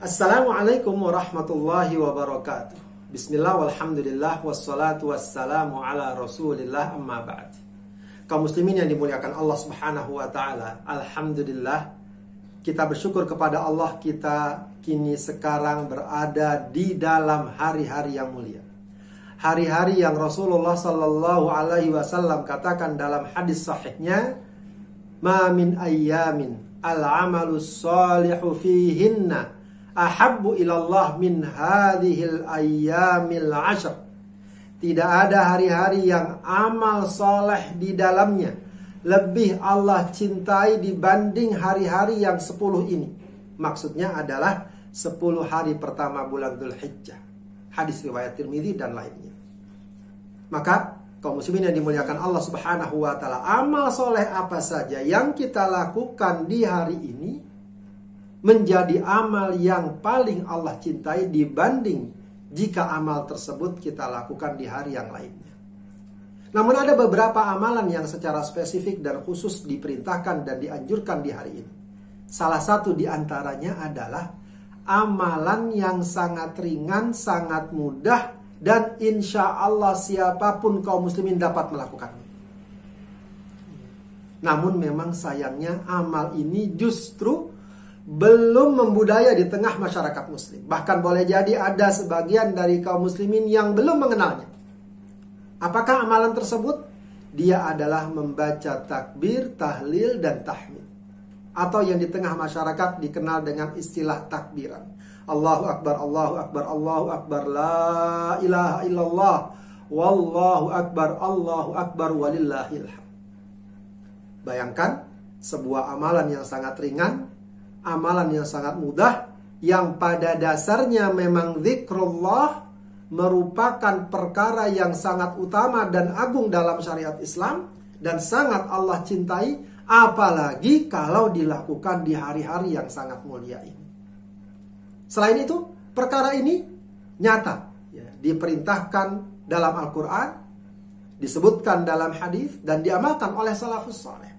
Assalamualaikum warahmatullahi wabarakatuh. Bismillah walhamdulillah wassalatu wassalamu ala rasulillah amma ba'd. Kaum muslimin yang dimuliakan Allah subhanahu wa ta'ala, alhamdulillah kita bersyukur kepada Allah, kita kini sekarang berada di dalam hari-hari yang mulia. Hari-hari yang Rasulullah sallallahu alaihi wasallam katakan dalam hadis sahihnya, ma min ayyamin al-amalus salihu fihinna ahabbu ilallah min hadhil ayyamil ashr. Tidak ada hari-hari yang amal soleh di dalamnya lebih Allah cintai dibanding hari-hari yang 10 ini. Maksudnya adalah 10 hari pertama bulan Dzulhijjah. Hadis riwayat Tirmidzi dan lainnya. Maka kaum muslimin yang dimuliakan Allah subhanahu wa ta'ala, amal soleh apa saja yang kita lakukan di hari ini menjadi amal yang paling Allah cintai dibanding jika amal tersebut kita lakukan di hari yang lainnya. Namun ada beberapa amalan yang secara spesifik dan khusus diperintahkan dan dianjurkan di hari ini. Salah satu di antaranya adalah amalan yang sangat ringan, sangat mudah, dan insya Allah siapapun kaum muslimin dapat melakukannya. Namun memang sayangnya amal ini justru belum membudaya di tengah masyarakat muslim. Bahkan boleh jadi ada sebagian dari kaum muslimin yang belum mengenalnya. Apakah amalan tersebut? Dia adalah membaca takbir, tahlil, dan tahmid, atau yang di tengah masyarakat dikenal dengan istilah takbiran. Allahu Akbar, Allahu Akbar, Allahu Akbar, la ilaha illallah, wallahu Akbar, Allahu Akbar, walillahil hamd. Bayangkan sebuah amalan yang sangat ringan, amalan yang sangat mudah, yang pada dasarnya memang zikrullah merupakan perkara yang sangat utama dan agung dalam syariat Islam dan sangat Allah cintai, apalagi kalau dilakukan di hari-hari yang sangat mulia ini. Selain itu, perkara ini nyata, diperintahkan dalam Al-Quran, disebutkan dalam hadis, dan diamalkan oleh salafus saleh.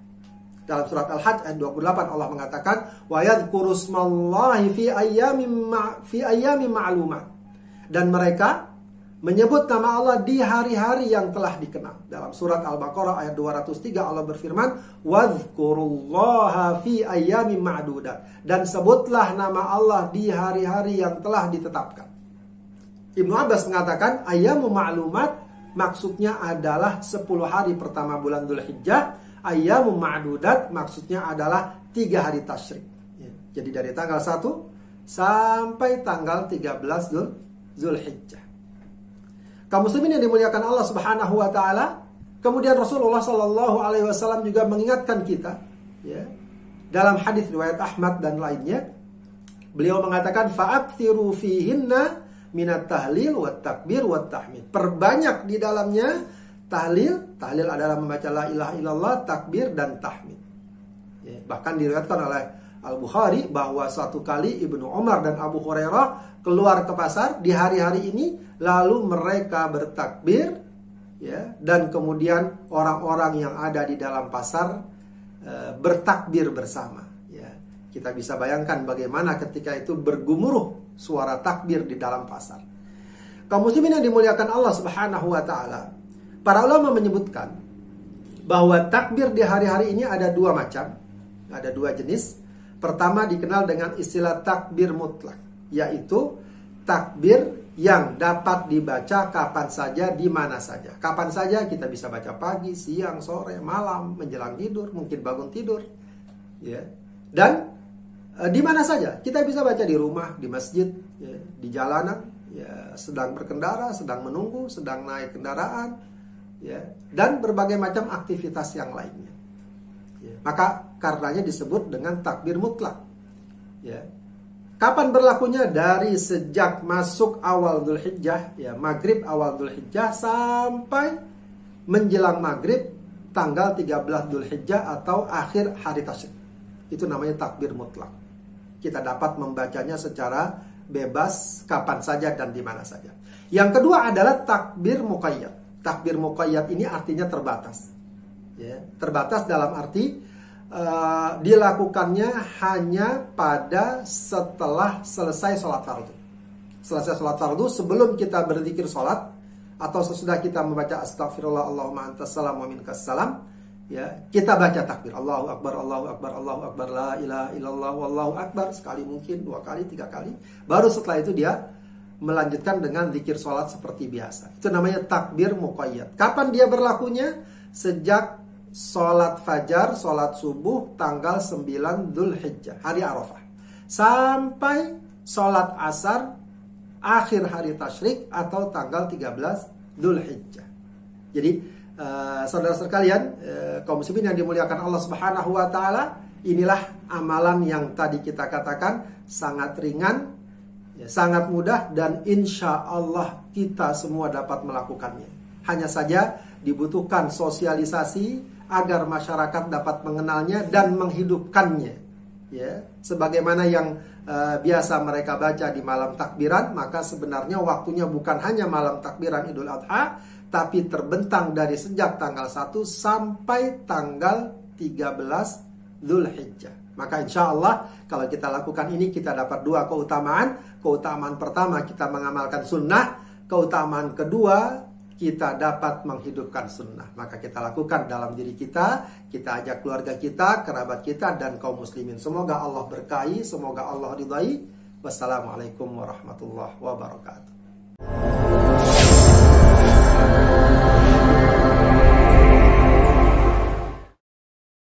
Dalam surat Al-Hajj ayat 28 Allah mengatakan, wa yadhkuru smallahi fi ayyamin ma'lumat. Dan mereka menyebut nama Allah di hari-hari yang telah dikenal. Dalam surat Al-Baqarah ayat 203 Allah berfirman, wadhkurullaha fi ayyamin ma'dudat. Dan sebutlah nama Allah di hari-hari yang telah ditetapkan. Ibnu Abbas mengatakan ayyamu ma'lumat maksudnya adalah 10 hari pertama bulan Dzulhijjah. Ayyamu ma'dudat maksudnya adalah 3 hari tasyrik. Jadi dari tanggal 1 sampai tanggal 13 Dzulhijjah. Kaum muslimin yang dimuliakan Allah subhanahu wa ta'ala, kemudian Rasulullah sallallahu alaihi wasallam juga mengingatkan kita, dalam hadis riwayat Ahmad dan lainnya, beliau mengatakan fa'aktsiru fihinna minat tahlil wat takbir wat tahmid. Perbanyak di dalamnya tahlil adalah membaca la ilaha illallah, takbir, dan tahmid. Bahkan diriwayatkan oleh Al-Bukhari bahwa suatu kali Ibnu Umar dan Abu Hurairah keluar ke pasar di hari-hari ini, lalu mereka bertakbir, dan kemudian orang-orang yang ada di dalam pasar bertakbir bersama. Kita bisa bayangkan bagaimana ketika itu bergumuruh suara takbir di dalam pasar. Kaum muslimin yang dimuliakan Allah subhanahu wa ta'ala, para ulama menyebutkan bahwa takbir di hari-hari ini ada 2 macam, ada 2 jenis. Pertama dikenal dengan istilah takbir mutlak, yaitu takbir yang dapat dibaca kapan saja, di mana saja. Kapan saja kita bisa baca, pagi, siang, sore, malam, menjelang tidur, mungkin bangun tidur, dan di mana saja kita bisa baca, di rumah, di masjid, di jalanan, sedang berkendara, sedang menunggu, sedang naik kendaraan, dan berbagai macam aktivitas yang lainnya. Maka karenanya disebut dengan takbir mutlak. Kapan berlakunya? Dari sejak masuk awal Dzulhijjah, maghrib awal Dzulhijjah sampai menjelang maghrib tanggal 13 Dzulhijjah atau akhir hari tasyrik. Itu namanya takbir mutlak. Kita dapat membacanya secara bebas kapan saja dan di mana saja. Yang kedua adalah takbir muqayyad. Takbir muqayyad ini artinya terbatas. Terbatas dalam arti dilakukannya hanya pada setelah selesai sholat fardu. Selesai sholat fardu, sebelum kita berzikir sholat atau sesudah kita membaca astagfirullah Allahumma antas salam wa minkas salam, ya, kita baca takbir Allahu akbar, Allahu akbar, Allahu akbar, la ilaha illallah, wallahu akbar, sekali mungkin, 2 kali, 3 kali. Baru setelah itu dia melanjutkan dengan zikir sholat seperti biasa. Itu namanya takbir muqayyad. Kapan dia berlakunya? Sejak sholat fajar, sholat subuh tanggal 9 Dzulhijjah, hari Arafah, sampai sholat asar akhir hari tasyrik atau tanggal 13 Dzulhijjah. Jadi saudara sekalian, kaum muslimin yang dimuliakan Allah Subhanahu wa taala, inilah amalan yang tadi kita katakan sangat ringan, ya, sangat mudah, dan insya Allah kita semua dapat melakukannya. Hanya saja dibutuhkan sosialisasi agar masyarakat dapat mengenalnya dan menghidupkannya. Ya, sebagaimana yang biasa mereka baca di malam takbiran, maka sebenarnya waktunya bukan hanya malam takbiran Idul Adha, tapi terbentang dari sejak tanggal 1 sampai tanggal 13 Dzulhijjah. Maka insya Allah kalau kita lakukan ini, kita dapat 2 keutamaan. Keutamaan pertama, kita mengamalkan sunnah. Keutamaan kedua, kita dapat menghidupkan sunnah. Maka kita lakukan dalam diri kita ajak keluarga kita, kerabat kita, dan kaum muslimin. Semoga Allah berkahi, semoga Allah ridai. Wassalamualaikum warahmatullahi wabarakatuh.